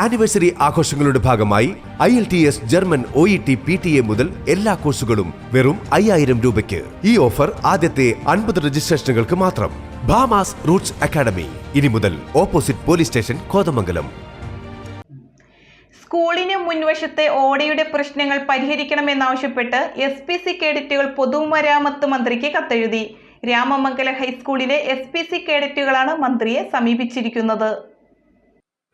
Anniversary ആഘോഷങ്ങളുടെ ഭാഗമായി IELTS German OET PTA മുതൽ എല്ലാ കോഴ്സുകളും വെറും 5000 രൂപയ്ക്ക്. ഈ ഓഫർ ആദ്യത്തെ 50 രജിസ്ട്രേഷനുകൾക്ക് മാത്രം. ഭാമാസ് റൂട്ട്സ് അക്കാഡമി, ഇനി മുതൽ ഓപ്പോസിറ്റ് പോലീസ് സ്റ്റേഷൻ, കോതമംഗലം. സ്കൂളിന് മുൻവശത്തെ ഓടയുടെ പ്രശ്നങ്ങൾ പരിഹരിക്കണമെന്നാവശ്യപ്പെട്ട് SPC കേഡറ്റുകൾ പൊതുമരാമത്ത് മന്ത്രിക്ക് കത്തെഴുതി. രാമമംഗലം ഹൈസ്കൂളിലെ SPC കേഡറ്റുകളാണ് മന്ത്രിയെ സമീപിച്ചിരിക്കുന്നത്.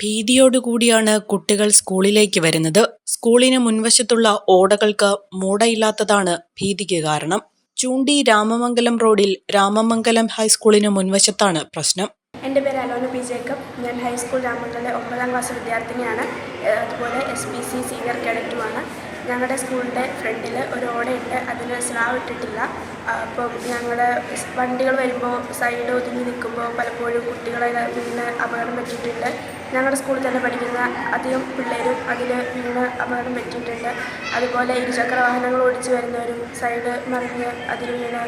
ഭീതിയോടുകൂടിയാണ് കുട്ടികൾ സ്കൂളിലേക്ക് വരുന്നത്. സ്കൂളിന് മുൻവശത്തുള്ള ഓടകൾക്ക് മൂടയില്ലാത്തതാണ് ഭീതിക്ക് കാരണം. ചൂണ്ടി രാമമംഗലം റോഡിൽ രാമമംഗലം ഹൈസ്കൂളിന് മുൻവശത്താണ് പ്രശ്നം. എൻ്റെ പേര് അലോന പി ജേക്കബ്. ഞാൻ ഹൈസ്കൂൾ രാമമംഗലം 9ാം ക്ലാസ് വിദ്യാർത്ഥിനിയാണ്. അതുപോലെ SPC സീനിയർ കേഡറ്റുമാണ്. ഞങ്ങളുടെ സ്കൂളിൻ്റെ ഫ്രണ്ടിൽ ഒരു ഓടയുണ്ട്, അതിന് സ്ലാബ് ഇട്ടിട്ടില്ല. അപ്പം ഞങ്ങൾ വണ്ടികൾ വരുമ്പോൾ സൈഡ് ഒതുങ്ങി നിൽക്കുമ്പോൾ പലപ്പോഴും കുട്ടികളെ വീണ് അപകടം പറ്റിയിട്ടുണ്ട്. ഞങ്ങളുടെ സ്കൂളിൽ തന്നെ പഠിക്കുന്ന അധികം പിള്ളേരും അതിൽ വീണ് അപകടം പറ്റിയിട്ടുണ്ട്. അതുപോലെ ഇരുചക്ര വാഹനങ്ങൾ ഓടിച്ചു വരുന്നവരും സൈഡ് മറിഞ്ഞ് അതിൽ വീണ്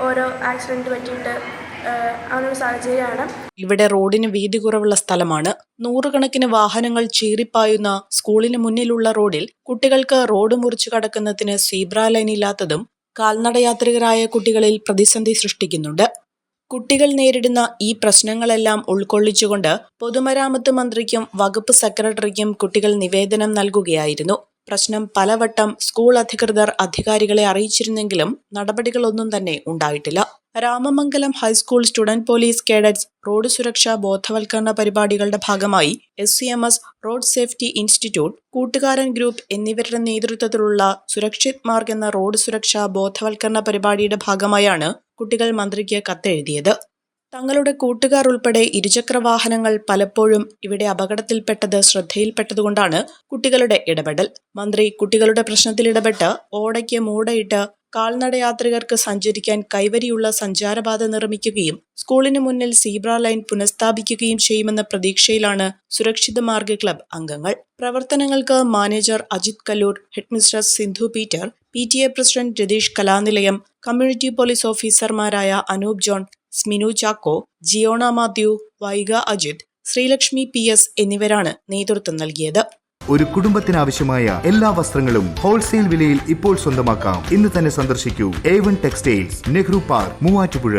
ഓരോ ആക്സിഡൻറ്റ് പറ്റിയിട്ട് അങ്ങനൊരു സാഹചര്യമാണ്. ഇവിടെ റോഡിന് വീതി കുറവുള്ള സ്ഥലമാണ്. നൂറുകണക്കിന് വാഹനങ്ങൾ ചീറിപ്പായുന്ന സ്കൂളിന് മുന്നിലുള്ള റോഡിൽ കുട്ടികൾക്ക് റോഡ് മുറിച്ചു കടക്കുന്നതിന് സീബ്ര ലൈൻ ഇല്ലാത്തതും കാൽനടയാത്രികരായ കുട്ടികളിൽ പ്രതിസന്ധി സൃഷ്ടിക്കുന്നുണ്ട്. കുട്ടികൾ നേരിടുന്ന ഈ പ്രശ്നങ്ങളെല്ലാം ഉൾക്കൊള്ളിച്ചുകൊണ്ട് പൊതുമരാമത്ത് മന്ത്രിക്കും വകുപ്പ് സെക്രട്ടറിക്കും കുട്ടികൾ നിവേദനം നൽകുകയായിരുന്നു. പ്രശ്നം പലവട്ടം സ്കൂൾ അധികൃതർ അധികാരികളെ അറിയിച്ചിരുന്നെങ്കിലും നടപടികളൊന്നും തന്നെ ഉണ്ടായിട്ടില്ല. Ramamangalam high school student police cadets road സുരക്ഷാ ബോധവൽക്കരണ പരിപാടികളുടെ ഭാഗമായി SCMS, റോഡ് സേഫ്റ്റി ഇൻസ്റ്റിറ്റ്യൂട്ട്, കൂട്ടുകാരൻ ഗ്രൂപ്പ് എന്നിവരുടെ നേതൃത്വത്തിലുള്ള സുരക്ഷിത് മാർഗ് എന്ന റോഡ് സുരക്ഷാ ബോധവൽക്കരണ പരിപാടിയുടെ ഭാഗമായാണ് കുട്ടികൾ മന്ത്രിക്ക് കത്തെഴുതിയത്. തങ്ങളുടെ കൂട്ടുകാർ ഉൾപ്പെടെ ഇരുചക്ര വാഹനങ്ങൾ പലപ്പോഴും ഇവിടെ അപകടത്തിൽപ്പെട്ടത് ശ്രദ്ധയിൽപ്പെട്ടതുകൊണ്ടാണ് കുട്ടികളുടെ ഇടപെടൽ. മന്ത്രി കുട്ടികളുടെ പ്രശ്നത്തിൽ ഇടപെട്ട് ഓടയ്ക്ക് മൂടയിട്ട് കാൽനടയാത്രികർക്ക് സഞ്ചരിക്കാൻ കൈവരിയുള്ള സഞ്ചാരപാത നിർമ്മിക്കുകയും സ്കൂളിന് മുന്നിൽ സീബ്ര ലൈൻ പുനഃസ്ഥാപിക്കുകയും ചെയ്യുമെന്ന പ്രതീക്ഷയിലാണ് സുരക്ഷിത മാർഗ് ക്ലബ് അംഗങ്ങൾ. പ്രവർത്തനങ്ങൾക്ക് manager Ajith Kallur, headmistress Sindhu Peter, PTA president Ratheesh Kalanilayam, community police ഓഫീസർമാരായ Anoop John, Sminu Chacko, Jiona Mathew, Vaiga Ajith, Sreelakshmi PS എന്നിവരാണ് നേതൃത്വം നൽകിയത്. ഒരു കുടുംബത്തിനാവശ്യമായ എല്ലാ വസ്ത്രങ്ങളും ഹോൾസെയിൽ വിലയിൽ ഇപ്പോൾ സ്വന്തമാക്കാം. ഇന്ന് തന്നെ സന്ദർശിക്കൂ A1 textiles, Nehru park, Muvattupuzha.